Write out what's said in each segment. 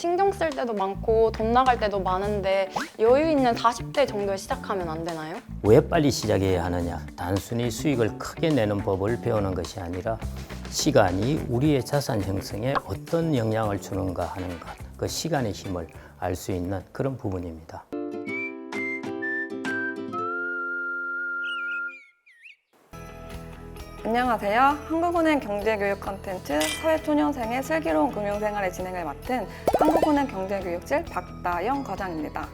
신경 쓸 때도 많고 돈 나갈 때도 많은데 여유 있는 40대 정도에 시작하면 안 되나요? 왜 빨리 시작해야 하느냐? 단순히 수익을 크게 내는 법을 배우는 것이 아니라 시간이 우리의 자산 형성에 어떤 영향을 주는가 하는 것, 그 시간의 힘을 알 수 있는 그런 부분입니다. 안녕하세요. 한국은행 경제교육 컨텐츠 사회초년생의 슬기로운 금융생활의 진행을 맡은 한국은행 경제교육실 박다영 과장입니다.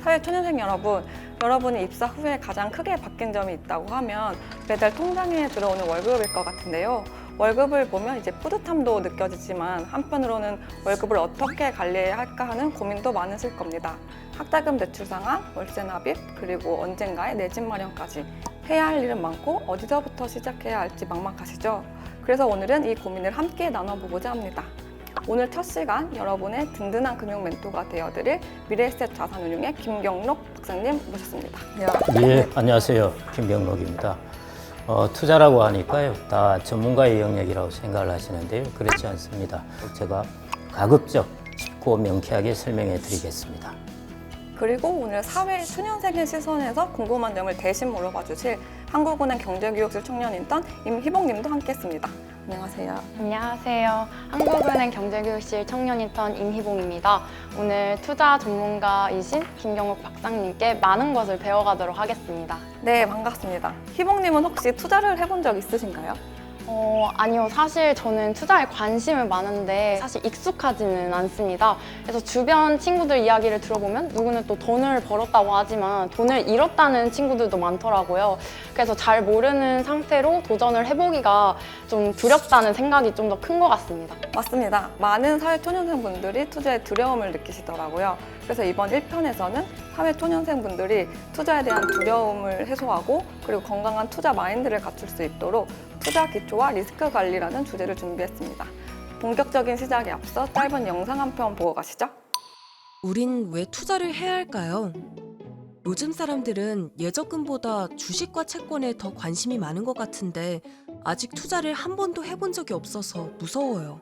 사회초년생 여러분, 여러분이 입사 후에 가장 크게 바뀐 점이 있다고 하면 매달 통장에 들어오는 월급일 것 같은데요. 월급을 보면 이제 뿌듯함도 느껴지지만 한편으로는 월급을 어떻게 관리해야 할까 하는 고민도 많으실 겁니다. 학자금 대출 상환, 월세 납입, 그리고 언젠가의 내 집 마련까지 해야 할 일은 많고 어디서부터 시작해야 할지 막막하시죠? 그래서 오늘은 이 고민을 함께 나눠보고자 합니다. 오늘 첫 시간 여러분의 든든한 금융 멘토가 되어드릴 미래에셋 자산운용의 김경록 박사님 모셨습니다. 예, 안녕하세요. 김경록입니다. 투자라고 하니까요, 다 전문가의 영역이라고 생각을 하시는데요. 그렇지 않습니다. 제가 가급적 쉽고 명쾌하게 설명해 드리겠습니다. 그리고 오늘 사회 초년생의 시선에서 궁금한 점을 대신 물어봐 주실 한국은행 경제교육실 청년 인턴 임희봉 님도 함께 했습니다. 안녕하세요. 안녕하세요. 한국은행 경제교육실 청년 인턴 임희봉입니다. 오늘 투자 전문가이신 김경록 박사님께 많은 것을 배워가도록 하겠습니다. 네, 반갑습니다. 희봉 님은 혹시 투자를 해본 적 있으신가요? 아니요. 사실 저는 투자에 관심은 많은데 사실 익숙하지는 않습니다. 그래서 주변 친구들 이야기를 들어보면 누구는 또 돈을 벌었다고 하지만 돈을 잃었다는 친구들도 많더라고요. 그래서 잘 모르는 상태로 도전을 해보기가 좀 두렵다는 생각이 좀 더 큰 것 같습니다. 맞습니다. 많은 사회초년생분들이 투자에 두려움을 느끼시더라고요. 그래서 이번 1편에서는 사회초년생분들이 투자에 대한 두려움을 해소하고 그리고 건강한 투자 마인드를 갖출 수 있도록 투자 기초와 리스크 관리라는 주제를 준비했습니다. 본격적인 시작에 앞서 짧은 영상 한 편 보고 가시죠. 우린 왜 투자를 해야 할까요? 요즘 사람들은 예적금보다 주식과 채권에 더 관심이 많은 것 같은데 아직 투자를 한 번도 해본 적이 없어서 무서워요.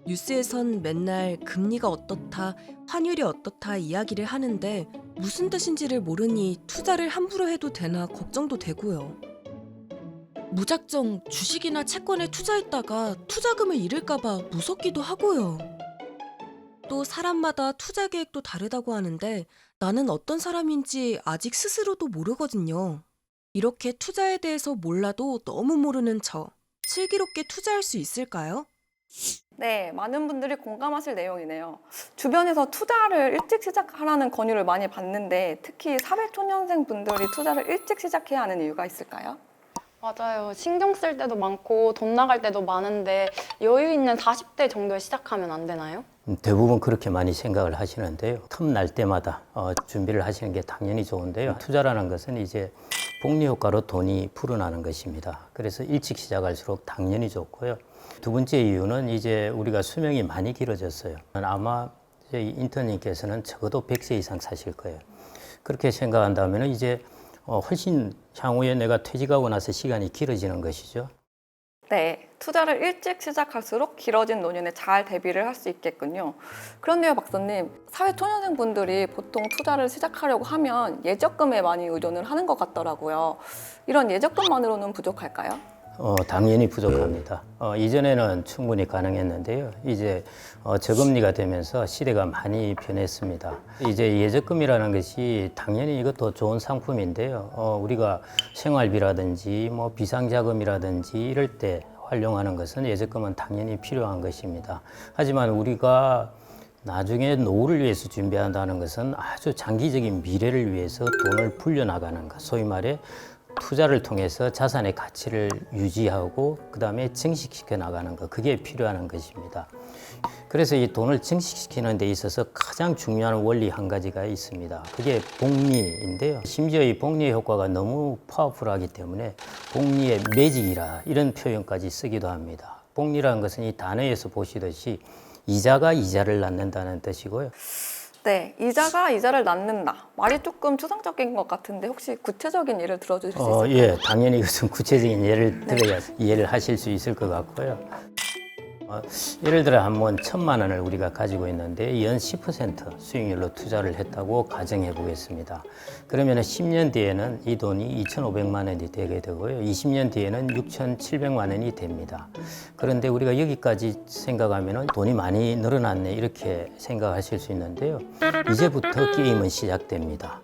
뉴스에선 맨날 금리가 어떻다, 환율이 어떻다 이야기를 하는데 무슨 뜻인지를 모르니 투자를 함부로 해도 되나 걱정도 되고요. 무작정 주식이나 채권에 투자했다가 투자금을 잃을까봐 무섭기도 하고요. 또 사람마다 투자 계획도 다르다고 하는데 나는 어떤 사람인지 아직 스스로도 모르거든요. 이렇게 투자에 대해서 몰라도 너무 모르는 저, 슬기롭게 투자할 수 있을까요? 네, 많은 분들이 공감하실 내용이네요. 주변에서 투자를 일찍 시작하라는 권유를 많이 받는데 특히 사회초년생 분들이 투자를 일찍 시작해야 하는 이유가 있을까요? 맞아요. 신경 쓸 때도 많고 돈 나갈 때도 많은데 여유 있는 40대 정도에 시작하면 안 되나요? 대부분 그렇게 많이 생각을 하시는데요. 틈 날 때마다 준비를 하시는 게 당연히 좋은데요. 투자라는 것은 이제 복리 효과로 돈이 불어나는 것입니다. 그래서 일찍 시작할수록 당연히 좋고요. 두 번째 이유는 이제 우리가 수명이 많이 길어졌어요. 아마 저희 인턴님께서는 적어도 100세 이상 사실 거예요. 그렇게 생각한다면 이제 훨씬 향후에 내가 퇴직하고 나서 시간이 길어지는 것이죠. 네, 투자를 일찍 시작할수록 길어진 노년에 잘 대비를 할 수 있겠군요. 그런데요, 박사님, 사회초년생 분들이 보통 투자를 시작하려고 하면 예적금에 많이 의존을 하는 것 같더라고요. 이런 예적금만으로는 부족할까요? 당연히 부족합니다. 이전에는 충분히 가능했는데요. 이제 저금리가 되면서 시대가 많이 변했습니다. 이제 예적금이라는 것이 당연히 이것도 좋은 상품인데요. 우리가 생활비라든지 뭐 비상자금이라든지 이럴 때 활용하는 것은 예적금은 당연히 필요한 것입니다. 하지만 우리가 나중에 노후를 위해서 준비한다는 것은 아주 장기적인 미래를 위해서 돈을 불려나가는 것, 소위 말해 투자를 통해서 자산의 가치를 유지하고 그 다음에 증식시켜 나가는 것, 그게 필요한 것입니다. 그래서 이 돈을 증식시키는 데 있어서 가장 중요한 원리 한 가지가 있습니다. 그게 복리인데요. 심지어 이 복리의 효과가 너무 파워풀하기 때문에 복리의 매직이라 이런 표현까지 쓰기도 합니다. 복리라는 것은 이 단어에서 보시듯이 이자가 이자를 낳는다는 뜻이고요. 네, 이자가 이자를 낳는다. 말이 조금 추상적인 것 같은데 혹시 구체적인 예를 들어주실 수 있을까요? 예, 당연히 이것은 구체적인 예를 들어야 이해를 하실 수 있을 것 같고요. 예를 들어 한번 1,000만 원을 우리가 가지고 있는데 연 10% 수익률로 투자를 했다고 가정해 보겠습니다. 그러면 10년 뒤에는 이 돈이 2,500만 원이 되게 되고요. 20년 뒤에는 6,700만 원이 됩니다. 그런데 우리가 여기까지 생각하면 돈이 많이 늘어났네 이렇게 생각하실 수 있는데요. 이제부터 게임은 시작됩니다.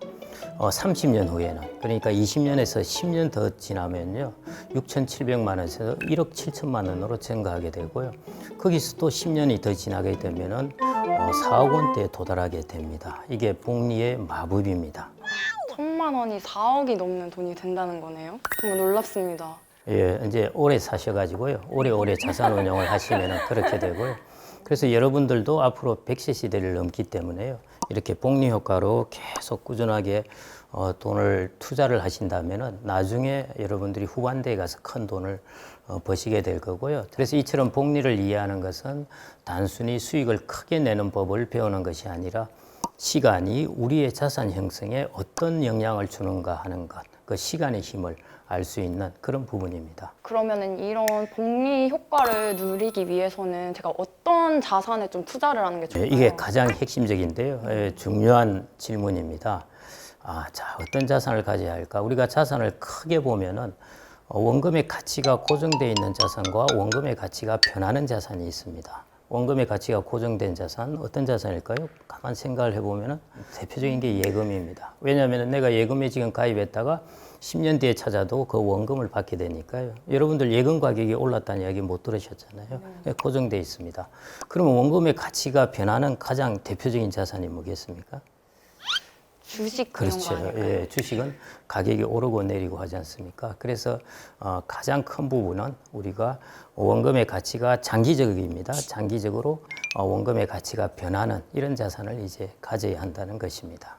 30년 후에는, 그러니까 20년에서 10년 더 지나면요, 6,700만 원에서 1억 7천만 원으로 증가하게 되고요. 거기서 또 10년이 더 지나게 되면은 4억 원대에 도달하게 됩니다. 이게 복리의 마법입니다. 1,000만 원이 4억이 넘는 돈이 된다는 거네요. 정말 놀랍습니다. 예, 이제 오래 사셔가지고요, 오래오래 자산 운용을 하시면은 그렇게 되고요. 그래서 여러분들도 앞으로 100세 시대를 넘기 때문에요, 이렇게 복리 효과로 계속 꾸준하게 돈을 투자를 하신다면은 나중에 여러분들이 후반대에 가서 큰 돈을 버시게 될 거고요. 그래서 이처럼 복리를 이해하는 것은 단순히 수익을 크게 내는 법을 배우는 것이 아니라 시간이 우리의 자산 형성에 어떤 영향을 주는가 하는 것, 그 시간의 힘을 알 수 있는 그런 부분입니다. 그러면은 이런 복리 효과를 누리기 위해서는 제가 어떤 자산에 좀 투자를 하는 게 좋을까요? 이게 가장 핵심적인데요. 중요한 질문입니다. 자, 어떤 자산을 가져야 할까? 우리가 자산을 크게 보면은 원금의 가치가 고정되어 있는 자산과 원금의 가치가 변하는 자산이 있습니다. 원금의 가치가 고정된 자산, 어떤 자산일까요? 가만 생각을 해보면 대표적인 게 예금입니다. 왜냐하면 내가 예금에 지금 가입했다가 10년 뒤에 찾아도 그 원금을 받게 되니까요. 여러분들 예금 가격이 올랐다는 이야기 못 들으셨잖아요. 고정되어 있습니다. 그러면 원금의 가치가 변하는 가장 대표적인 자산이 뭐겠습니까? 주식 그런 거 그렇죠. 아닐까요? 예, 주식은 가격이 오르고 내리고 하지 않습니까? 그래서 가장 큰 부분은 우리가 원금의 가치가 장기적입니다. 장기적으로 원금의 가치가 변하는 이런 자산을 이제 가져야 한다는 것입니다.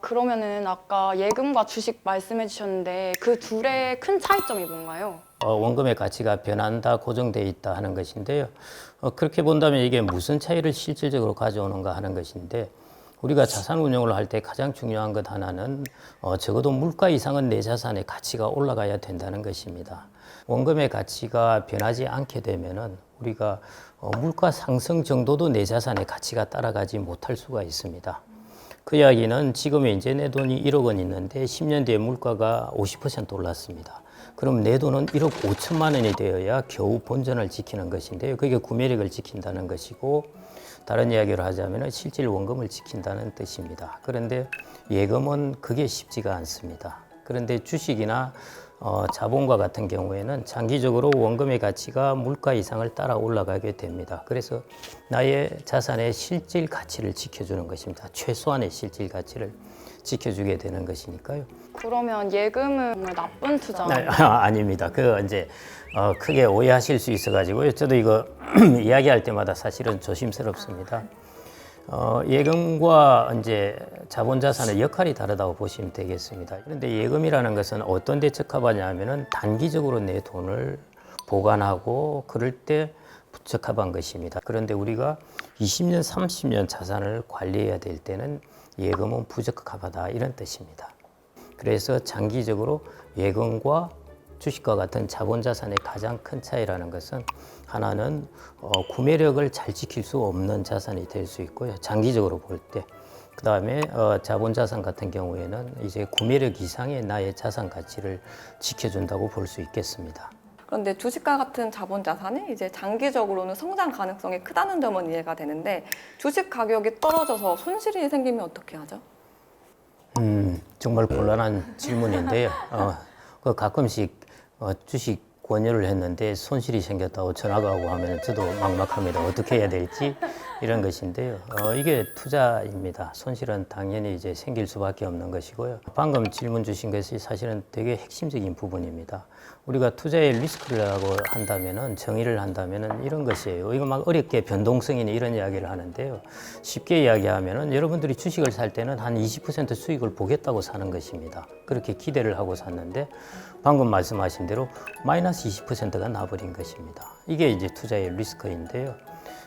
그러면은 아까 예금과 주식 말씀해 주셨는데 그 둘의 큰 차이점이 뭔가요? 원금의 가치가 변한다, 고정되어 있다 하는 것인데요. 그렇게 본다면 이게 무슨 차이를 실질적으로 가져오는가 하는 것인데, 우리가 자산 운용을 할 때 가장 중요한 것 하나는 적어도 물가 이상은 내 자산의 가치가 올라가야 된다는 것입니다. 원금의 가치가 변하지 않게 되면은 우리가 물가 상승 정도도 내 자산의 가치가 따라가지 못할 수가 있습니다. 그 이야기는 지금 이제 내 돈이 1억 원 있는데 10년 뒤에 물가가 50% 올랐습니다. 그럼 내 돈은 1억 5천만 원이 되어야 겨우 본전을 지키는 것인데요. 그게 구매력을 지킨다는 것이고, 다른 이야기를 하자면 실질 원금을 지킨다는 뜻입니다. 그런데 예금은 그게 쉽지가 않습니다. 그런데 주식이나 자본과 같은 경우에는 장기적으로 원금의 가치가 물가 이상을 따라 올라가게 됩니다. 그래서 나의 자산의 실질 가치를 지켜주는 것입니다. 최소한의 실질 가치를 지켜주게 되는 것이니까요. 그러면 예금은 정말 나쁜 투자. 아닙니다. 그 이제 크게 오해하실 수 있어가지고요. 저도 이거 이야기할 때마다 사실은 조심스럽습니다. 예금과 이제 자본자산의 역할이 다르다고 보시면 되겠습니다. 그런데 예금이라는 것은 어떤 데 적합하냐면은 단기적으로 내 돈을 보관하고 그럴 때 적합한 것입니다. 그런데 우리가 20년, 30년 자산을 관리해야 될 때는 예금은 부적합하다 이런 뜻입니다. 그래서 장기적으로 예금과 주식과 같은 자본자산의 가장 큰 차이라는 것은, 하나는 구매력을 잘 지킬 수 없는 자산이 될 수 있고요. 장기적으로 볼 때. 그 다음에 자본자산 같은 경우에는 이제 구매력 이상의 나의 자산 가치를 지켜준다고 볼 수 있겠습니다. 그런데 주식과 같은 자본 자산이 이제 장기적으로는 성장 가능성이 크다는 점은 이해가 되는데, 주식 가격이 떨어져서 손실이 생기면 어떻게 하죠? 정말 곤란한 질문인데요. 가끔씩 주식 권유를 했는데 손실이 생겼다고 전화가 오고 하면 저도 막막합니다. 어떻게 해야 될지 이런 것인데요. 이게 투자입니다. 손실은 당연히 이제 생길 수밖에 없는 것이고요. 방금 질문 주신 것이 사실은 되게 핵심적인 부분입니다. 우리가 투자의 리스크를 하고 한다면은, 정의를 한다면은 이런 것이에요. 이거 막 어렵게 변동성이니 이런 이야기를 하는데요. 쉽게 이야기하면은 여러분들이 주식을 살 때는 한 20% 수익을 보겠다고 사는 것입니다. 그렇게 기대를 하고 샀는데 방금 말씀하신 대로 마이너스 20%가 나버린 것입니다. 이게 이제 투자의 리스크인데요.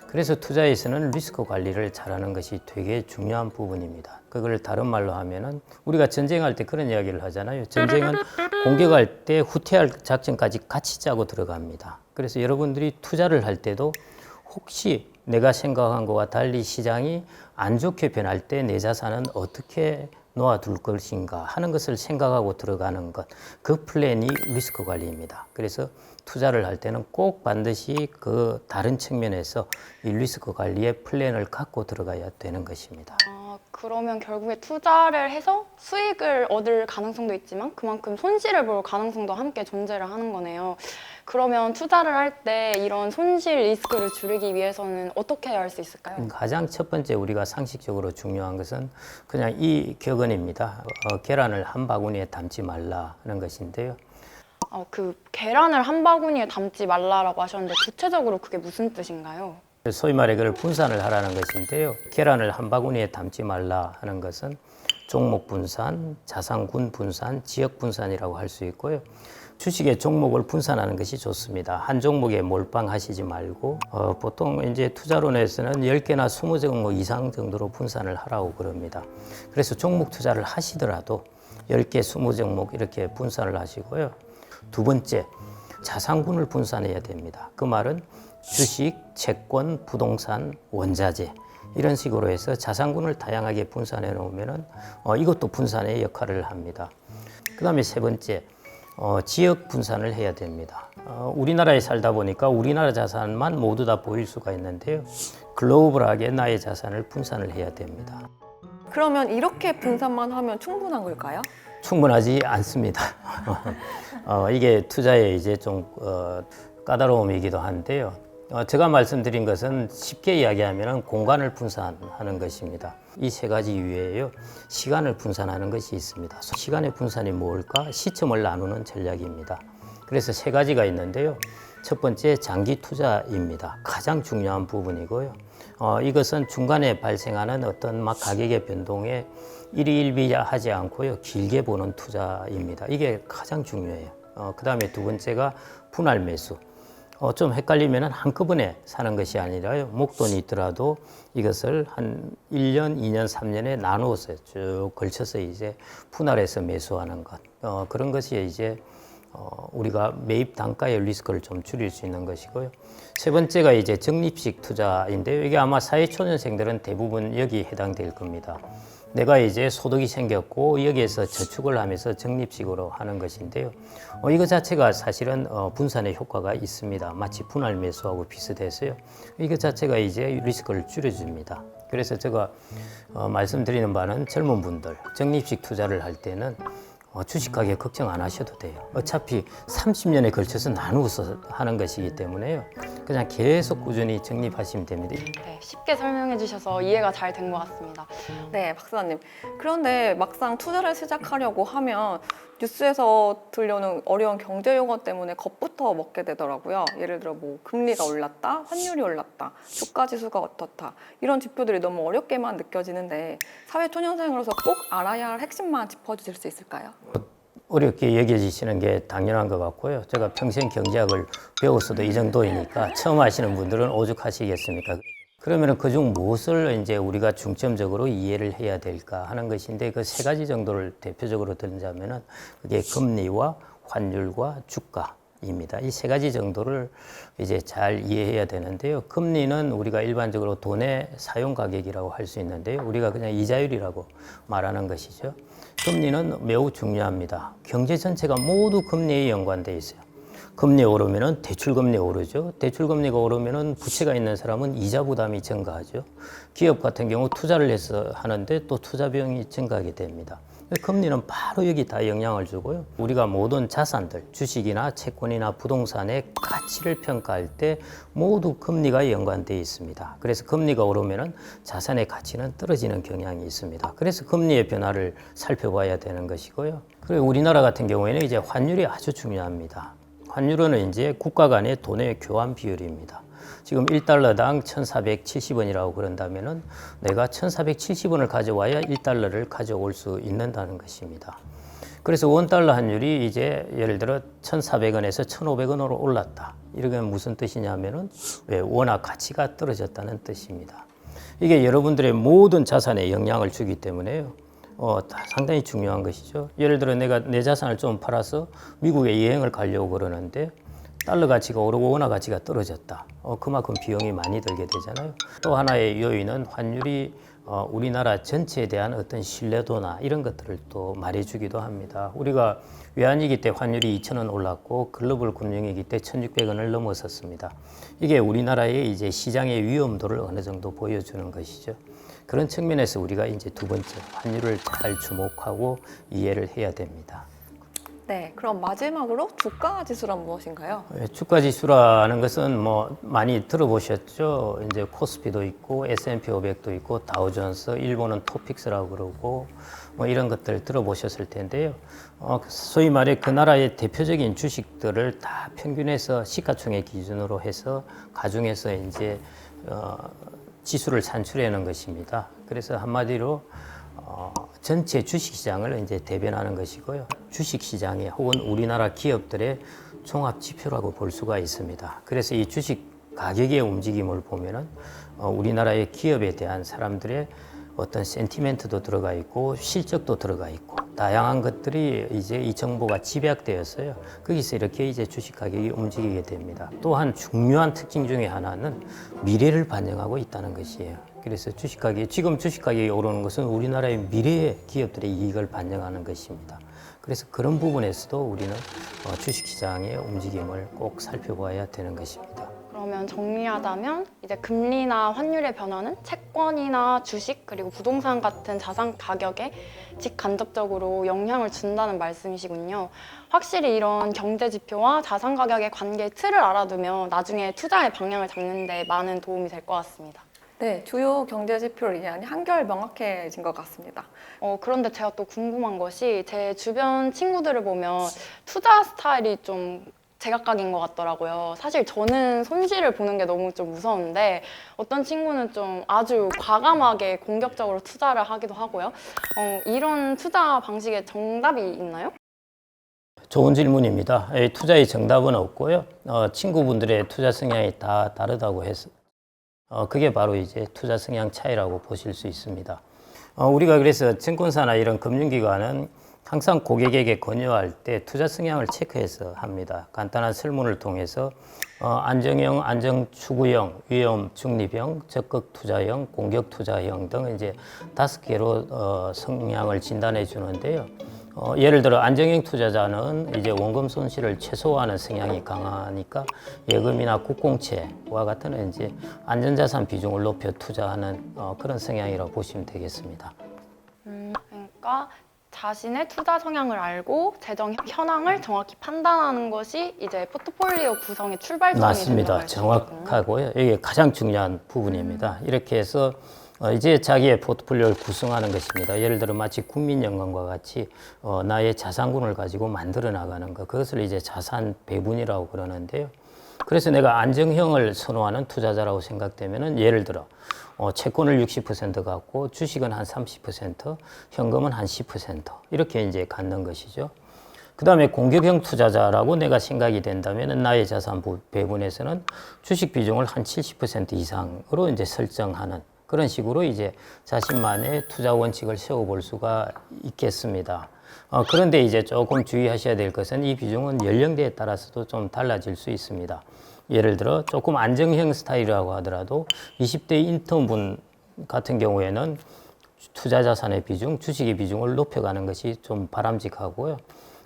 그래서 투자에서는 리스크 관리를 잘하는 것이 되게 중요한 부분입니다. 그걸 다른 말로 하면은, 우리가 전쟁할 때 그런 이야기를 하잖아요. 전쟁은 공격할 때 후퇴할 작전까지 같이 짜고 들어갑니다. 그래서 여러분들이 투자를 할 때도 혹시 내가 생각한 것과 달리 시장이 안 좋게 변할 때 내 자산은 어떻게 놓아둘 것인가 하는 것을 생각하고 들어가는 것, 그 플랜이 리스크 관리입니다. 그래서 투자를 할 때는 꼭 반드시 그 다른 측면에서 이 리스크 관리의 플랜을 갖고 들어가야 되는 것입니다. 그러면 결국에 투자를 해서 수익을 얻을 가능성도 있지만 그만큼 손실을 볼 가능성도 함께 존재를 하는 거네요. 그러면 투자를 할 때 이런 손실 리스크를 줄이기 위해서는 어떻게 할 수 있을까요? 가장 첫 번째 우리가 상식적으로 중요한 것은 그냥 이 격언입니다. 계란을 한 바구니에 담지 말라 하는 것인데요. 그 계란을 한 바구니에 담지 말라라고 하셨는데 구체적으로 그게 무슨 뜻인가요? 소위 말해 그걸 분산을 하라는 것인데요. 계란을 한 바구니에 담지 말라 하는 것은 종목 분산, 자산군 분산, 지역 분산이라고 할 수 있고요. 주식의 종목을 분산하는 것이 좋습니다. 한 종목에 몰빵하시지 말고 보통 이제 투자론에서는 10개나 20종목 이상 정도로 분산을 하라고 그럽니다. 그래서 종목 투자를 하시더라도 10개, 20종목 이렇게 분산을 하시고요. 두 번째, 자산군을 분산해야 됩니다. 그 말은 주식, 채권, 부동산, 원자재 이런 식으로 해서 자산군을 다양하게 분산해 놓으면은 이것도 분산의 역할을 합니다. 그 다음에 세 번째, 지역 분산을 해야 됩니다. 우리나라에 살다 보니까 우리나라 자산만 모두 다 보일 수가 있는데요. 글로벌하게 나의 자산을 분산을 해야 됩니다. 그러면 이렇게 분산만 하면 충분한 걸까요? 충분하지 않습니다. 이게 투자에 이제 좀 까다로움이기도 한데요. 제가 말씀드린 것은 쉽게 이야기하면 공간을 분산하는 것입니다. 이 세 가지 이외에요, 시간을 분산하는 것이 있습니다. 시간의 분산이 뭘까? 시점을 나누는 전략입니다. 그래서 세 가지가 있는데요. 첫 번째, 장기 투자입니다. 가장 중요한 부분이고요. 이것은 중간에 발생하는 어떤 막 가격의 변동에 일희일비하지 않고요, 길게 보는 투자입니다. 이게 가장 중요해요. 그 다음에 두 번째가 분할 매수. 좀 헷갈리면 한꺼번에 사는 것이 아니라요, 목돈이 있더라도 이것을 한 1년, 2년, 3년에 나누어서 쭉 걸쳐서 이제 분할해서 매수하는 것. 그런 것이 이제 우리가 매입 단가의 리스크를 좀 줄일 수 있는 것이고요. 세 번째가 이제 적립식 투자인데요. 이게 아마 사회초년생들은 대부분 여기 해당될 겁니다. 내가 이제 소득이 생겼고 여기에서 저축을 하면서 적립식으로 하는 것인데요. 이거 자체가 사실은 분산의 효과가 있습니다. 마치 분할 매수하고 비슷해서요. 이거 자체가 이제 리스크를 줄여줍니다. 그래서 제가 말씀드리는 바는 젊은 분들 적립식 투자를 할 때는 주식 가격 걱정 안 하셔도 돼요. 어차피 30년에 걸쳐서 나누어서 하는 것이기 때문에요. 그냥 계속 꾸준히 적립하시면 됩니다. 네, 쉽게 설명해 주셔서 이해가 잘 된 것 같습니다. 네, 박사님. 그런데 막상 투자를 시작하려고 하면 뉴스에서 들려오는 어려운 경제 용어 때문에 겁부터 먹게 되더라고요. 예를 들어 뭐 금리가 올랐다, 환율이 올랐다, 주가 지수가 어떻다, 이런 지표들이 너무 어렵게만 느껴지는데 사회 초년생으로서 꼭 알아야 할 핵심만 짚어주실 수 있을까요? 어렵게 여겨지시는 게 당연한 것 같고요. 제가 평생 경제학을 배웠어도 이 정도이니까 처음 하시는 분들은 오죽하시겠습니까? 그러면 그중 무엇을 이제 우리가 중점적으로 이해를 해야 될까 하는 것인데, 그 세 가지 정도를 대표적으로 들자면은 그게 금리와 환율과 주가입니다. 이 세 가지 정도를 이제 잘 이해해야 되는데요. 금리는 우리가 일반적으로 돈의 사용 가격이라고 할 수 있는데요. 우리가 그냥 이자율이라고 말하는 것이죠. 금리는 매우 중요합니다. 경제 전체가 모두 금리에 연관돼 있어요. 금리 오르면은 대출금리 오르죠. 대출금리가 오르면은 부채가 있는 사람은 이자 부담이 증가하죠. 기업 같은 경우 투자를 해서 하는데 또 투자 비용이 증가하게 됩니다. 금리는 바로 여기 다 영향을 주고요. 우리가 모든 자산들, 주식이나 채권이나 부동산의 가치를 평가할 때 모두 금리가 연관되어 있습니다. 그래서 금리가 오르면은 자산의 가치는 떨어지는 경향이 있습니다. 그래서 금리의 변화를 살펴봐야 되는 것이고요. 그리고 우리나라 같은 경우에는 이제 환율이 아주 중요합니다. 환율은 이제 국가 간의 돈의 교환 비율입니다. 지금 1달러당 1,470원이라고 그런다면은 내가 1,470원을 가져와야 1달러를 가져올 수 있는다는 것입니다. 그래서 원달러 환율이 이제 예를 들어 1,400원에서 1,500원으로 올랐다. 이러면 무슨 뜻이냐면은 왜 워낙 가치가 떨어졌다는 뜻입니다. 이게 여러분들의 모든 자산에 영향을 주기 때문에요. 상당히 중요한 것이죠. 예를 들어 내가 내 자산을 좀 팔아서 미국에 여행을 가려고 그러는데 달러 가치가 오르고 원화 가치가 떨어졌다. 그만큼 비용이 많이 들게 되잖아요. 또 하나의 요인은 환율이 우리나라 전체에 대한 어떤 신뢰도나 이런 것들을 또 말해주기도 합니다. 우리가 외환위기 때 환율이 2,000원 올랐고 글로벌 금융위기 때 1,600원을 넘어섰습니다. 이게 우리나라의 이제 시장의 위험도를 어느 정도 보여주는 것이죠. 그런 측면에서 우리가 이제 두 번째 환율을 잘 주목하고 이해를 해야 됩니다. 네, 그럼 마지막으로 주가 지수란 무엇인가요? 주가 지수라는 것은 뭐 많이 들어보셨죠? 이제 코스피도 있고 S&P 500도 있고 다우존스, 일본은 토픽스라고 그러고 뭐 이런 것들 들어보셨을 텐데요. 소위 말해 그 나라의 대표적인 주식들을 다 평균해서 시가총액 기준으로 해서 가중해서 이제 지수를 산출해내는 것입니다. 그래서 한마디로 전체 주식시장을 이제 대변하는 것이고요. 주식시장의 혹은 우리나라 기업들의 종합 지표라고 볼 수가 있습니다. 그래서 이 주식 가격의 움직임을 보면은 우리나라의 기업에 대한 사람들의 어떤 센티멘트도 들어가 있고 실적도 들어가 있고 다양한 것들이 이제 이 정보가 집약되었어요. 거기서 이렇게 이제 주식 가격이 움직이게 됩니다. 또한 중요한 특징 중에 하나는 미래를 반영하고 있다는 것이에요. 그래서 지금 주식 가격이 오르는 것은 우리나라의 미래의 기업들의 이익을 반영하는 것입니다. 그래서 그런 부분에서도 우리는 주식시장의 움직임을 꼭 살펴봐야 되는 것입니다. 그러면 정리하자면 이제 금리나 환율의 변화는 채권이나 주식 그리고 부동산 같은 자산 가격에 직간접적으로 영향을 준다는 말씀이시군요. 확실히 이런 경제 지표와 자산 가격의 관계의 틀을 알아두면 나중에 투자의 방향을 잡는 데 많은 도움이 될 것 같습니다. 네, 주요 경제 지표를 이해하니 한결 명확해진 것 같습니다. 그런데 제가 또 궁금한 것이 제 주변 친구들을 보면 투자 스타일이 좀 제각각인 것 같더라고요. 사실 저는 손실을 보는 게 너무 좀 무서운데 어떤 친구는 좀 아주 과감하게 공격적으로 투자를 하기도 하고요. 이런 투자 방식에 정답이 있나요? 좋은 질문입니다. 투자의 정답은 없고요. 친구분들의 투자 성향이 다 다르다고 해서 그게 바로 이제 투자 성향 차이라고 보실 수 있습니다. 우리가 그래서 증권사나 이런 금융기관은 항상 고객에게 권유할 때 투자 성향을 체크해서 합니다. 간단한 설문을 통해서 안정형, 안정추구형, 위험 중립형, 적극 투자형, 공격 투자형 등 이제 5개로 성향을 진단해 주는데요. 예를 들어 안정형 투자자는 이제 원금 손실을 최소화하는 성향이 강하니까 예금이나 국공채와 같은 이제 안전자산 비중을 높여 투자하는 그런 성향이라고 보시면 되겠습니다. 그러니까 자신의 투자 성향을 알고 재정 현황을 정확히 판단하는 것이 이제 포트폴리오 구성의 출발점이 맞습니다. 정확하고요. 이게 가장 중요한 부분입니다. 이렇게 해서 이제 자기의 포트폴리오를 구성하는 것입니다. 예를 들어 마치 국민연금과 같이 나의 자산군을 가지고 만들어 나가는 것, 그것을 이제 자산 배분이라고 그러는데요. 그래서 내가 안정형을 선호하는 투자자라고 생각되면은 예를 들어 채권을 60% 갖고 주식은 한 30%, 현금은 한 10% 이렇게 이제 갖는 것이죠. 그 다음에 공격형 투자자라고 내가 생각이 된다면 나의 자산 배분에서는 주식 비중을 한 70% 이상으로 이제 설정하는 그런 식으로 이제 자신만의 투자 원칙을 세워볼 수가 있겠습니다. 그런데 이제 조금 주의하셔야 될 것은 이 비중은 연령대에 따라서도 좀 달라질 수 있습니다. 예를 들어 조금 안정형 스타일이라고 하더라도 20대 인턴분 같은 경우에는 투자 자산의 비중, 주식의 비중을 높여가는 것이 좀 바람직하고요.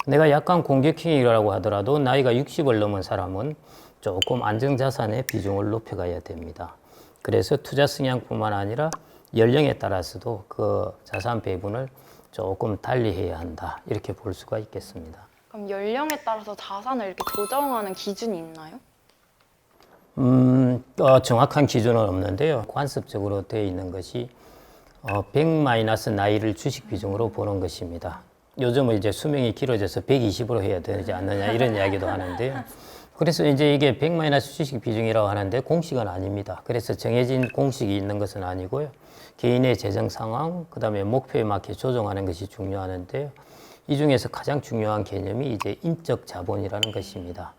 내가 약간 공격형이라고 하더라도 나이가 60을 넘은 사람은 조금 안정자산의 비중을 높여가야 됩니다. 그래서 투자 성향뿐만 아니라 연령에 따라서도 그 자산 배분을 조금 달리 해야 한다. 이렇게 볼 수가 있겠습니다. 그럼 연령에 따라서 자산을 이렇게 조정하는 기준이 있나요? 정확한 기준은 없는데요. 관습적으로 되어 있는 것이 100- 나이를 주식 비중으로 보는 것입니다. 요즘은 이제 수명이 길어져서 120으로 해야 되지 않느냐 이런 이야기도 하는데요. 그래서 이제 이게 100- 주식 비중이라고 하는데 공식은 아닙니다. 그래서 정해진 공식이 있는 것은 아니고요. 개인의 재정 상황, 그 다음에 목표에 맞게 조정하는 것이 중요하는데요. 이 중에서 가장 중요한 개념이 이제 인적 자본이라는 것입니다.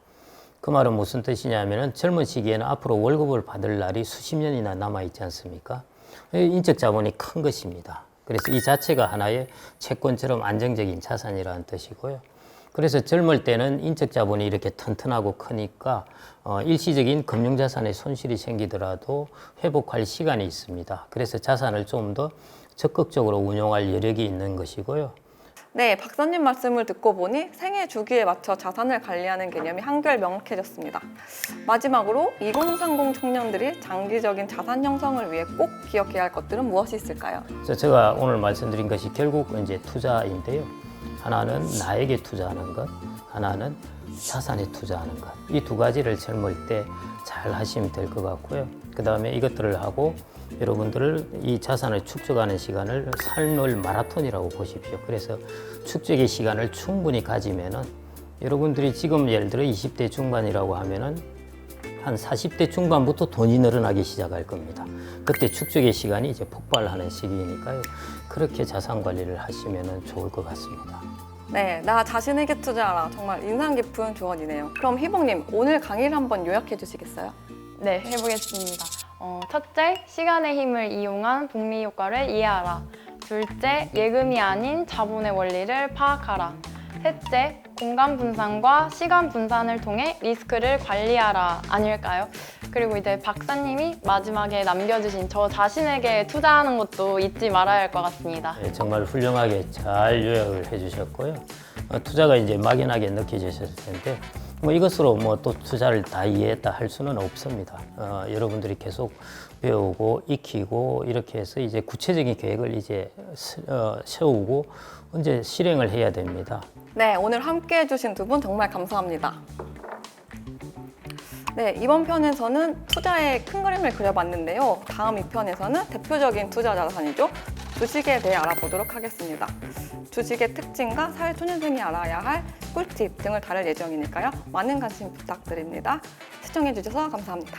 그 말은 무슨 뜻이냐면은 젊은 시기에는 앞으로 월급을 받을 날이 수십 년이나 남아 있지 않습니까? 인적 자본이 큰 것입니다. 그래서 이 자체가 하나의 채권처럼 안정적인 자산이라는 뜻이고요. 그래서 젊을 때는 인적 자본이 이렇게 튼튼하고 크니까 일시적인 금융자산의 손실이 생기더라도 회복할 시간이 있습니다. 그래서 자산을 좀 더 적극적으로 운용할 여력이 있는 것이고요. 네, 박사님 말씀을 듣고 보니 생애 주기에 맞춰 자산을 관리하는 개념이 한결 명확해졌습니다. 마지막으로 2030 청년들이 장기적인 자산 형성을 위해 꼭 기억해야 할 것들은 무엇이 있을까요? 제가 오늘 말씀드린 것이 결국 이제 투자인데요. 하나는 나에게 투자하는 것, 하나는 자산에 투자하는 것. 이 두 가지를 젊을 때 잘 하시면 될 것 같고요. 그 다음에 이것들을 하고 여러분들을 이 자산을 축적하는 시간을 삶의 마라톤이라고 보십시오. 그래서 축적의 시간을 충분히 가지면은 여러분들이 지금 예를 들어 20대 중반이라고 하면은 한 40대 중반부터 돈이 늘어나기 시작할 겁니다. 그때 축적의 시간이 이제 폭발하는 시기니까요. 그렇게 자산 관리를 하시면은 좋을 것 같습니다. 네, 나 자신에게 투자하라. 정말 인상 깊은 조언이네요. 그럼 희봉님, 오늘 강의를 한번 요약해 주시겠어요? 네, 해보겠습니다. 첫째, 시간의 힘을 이용한 복리 효과를 이해하라. 둘째, 예금이 아닌 자본의 원리를 파악하라. 셋째, 공간 분산과 시간 분산을 통해 리스크를 관리하라 아닐까요? 그리고 이제 박사님이 마지막에 남겨주신 저 자신에게 투자하는 것도 잊지 말아야 할 것 같습니다. 네, 정말 훌륭하게 잘 요약을 해주셨고요. 투자가 이제 막연하게 느껴지셨을 텐데 이것으로 또 투자를 다 이해했다 할 수는 없습니다. 여러분들이 계속 배우고 익히고 이렇게 해서 이제 구체적인 계획을 이제 세우고 이제 실행을 해야 됩니다. 네, 오늘 함께 해주신 두 분 정말 감사합니다. 네, 이번 편에서는 투자의 큰 그림을 그려봤는데요. 다음 2편에서는 대표적인 투자 자산이죠. 주식에 대해 알아보도록 하겠습니다. 주식의 특징과 사회초년생이 알아야 할 꿀팁 등을 다룰 예정이니까요. 많은 관심 부탁드립니다. 시청해주셔서 감사합니다.